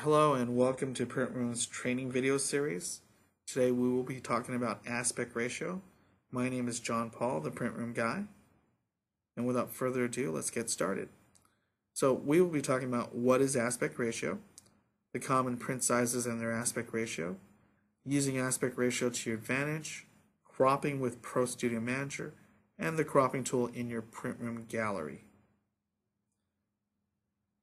Hello and welcome to Printroom's training video series. Today we will be talking about aspect ratio. My name is John Paul, the Printroom guy. And without further ado, let's get started. So we will be talking about what is aspect ratio, the common print sizes and their aspect ratio, using aspect ratio to your advantage, cropping with Pro Studio Manager, and the cropping tool in your Printroom gallery.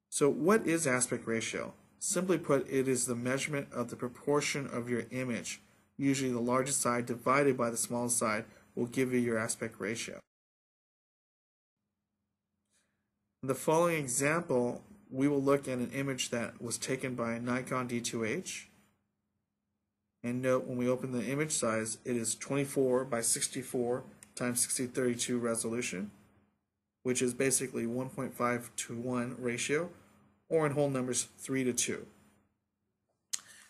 So what is aspect ratio? Simply put, it is the measurement of the proportion of your image. Usually the largest side divided by the smallest side will give you your aspect ratio. In the following example, we will look at an image that was taken by a Nikon D2H. And note, when we open the image size, it is 24 by 64 times 6032 resolution, which is basically 1.5 to 1 ratio, or in whole numbers 3 to 2.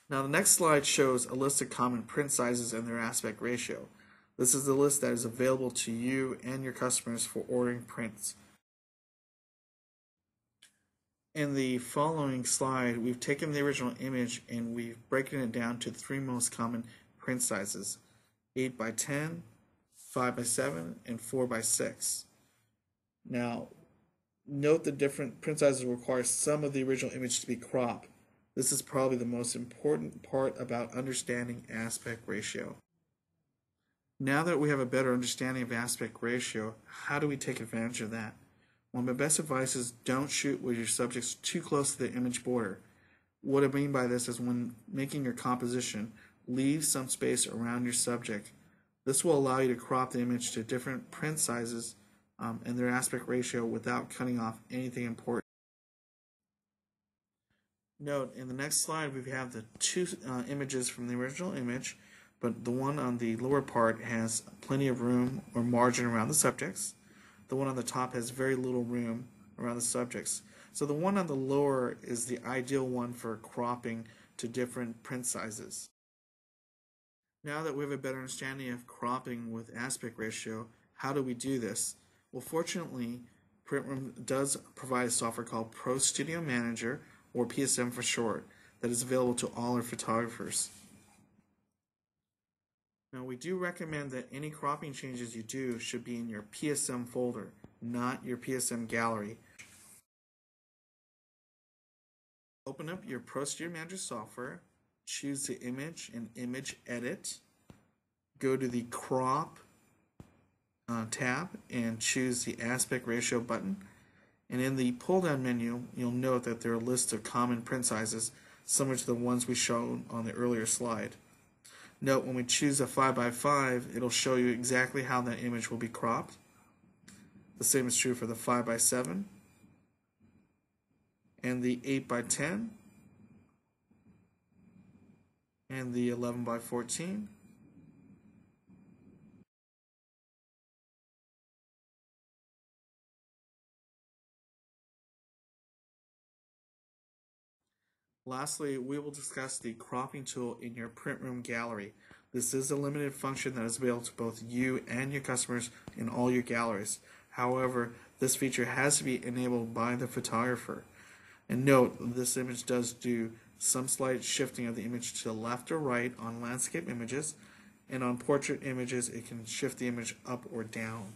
Now the next slide shows a list of common print sizes and their aspect ratio. This is the list that is available to you and your customers for ordering prints. In the following slide, we've taken the original image and we've broken it down to the three most common print sizes: 8 by 10, 5 by 7, and 4 by 6. Now, note the different print sizes require some of the original image to be cropped. This is probably the most important part about understanding aspect ratio. Now that we have a better understanding of aspect ratio, how do we take advantage of that? Well, my best advice is don't shoot with your subjects too close to the image border. What I mean by this is when making your composition, leave some space around your subject. This will allow you to crop the image to different print sizes and their aspect ratio without cutting off anything important. Note, in the next slide we have the two images from the original image, but the one on the lower part has plenty of room or margin around the subjects. The one on the top has very little room around the subjects. So the one on the lower is the ideal one for cropping to different print sizes. Now that we have a better understanding of cropping with aspect ratio, how do we do this? Well, fortunately, Printroom does provide a software called Pro Studio Manager, or PSM for short, that is available to all our photographers. Now, we do recommend that any cropping changes you do should be in your PSM folder, not your PSM gallery. Open up your Pro Studio Manager software, choose the image and image edit, go to the crop tab and choose the aspect ratio button, and in the pull down menu you'll note that there are lists of common print sizes similar to the ones we showed on the earlier slide. Note, when we choose a 5 by 5, it'll show you exactly how that image will be cropped. The same is true for the 5 by 7 and the 8 by 10 and the 11 by 14. Lastly, we will discuss the cropping tool in your Printroom gallery. This is a limited function that is available to both you and your customers in all your galleries. However, this feature has to be enabled by the photographer. And note, this image does do some slight shifting of the image to the left or right on landscape images, and on portrait images it can shift the image up or down.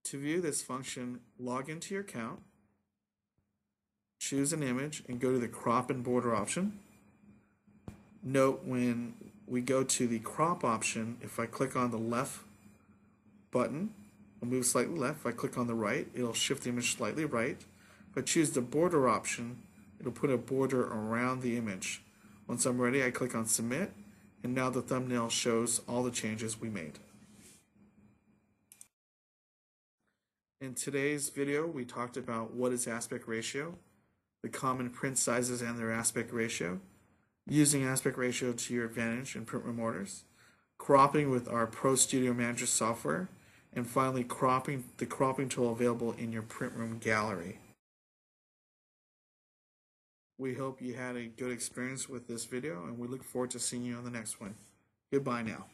To view this function, log into your account, choose an image, and go to the crop and border option. Note, when we go to the crop option, if I click on the left button, it'll move slightly left. If I click on the right, it'll shift the image slightly right. If I choose the border option, it'll put a border around the image. Once I'm ready, I click on submit, and now the thumbnail shows all the changes we made. In today's video, we talked about what is aspect ratio, the common print sizes and their aspect ratio, using aspect ratio to your advantage in Printroom orders, cropping with our Pro Studio Manager software, and finally the cropping tool available in your Printroom gallery. We hope you had a good experience with this video, and we look forward to seeing you on the next one. Goodbye now.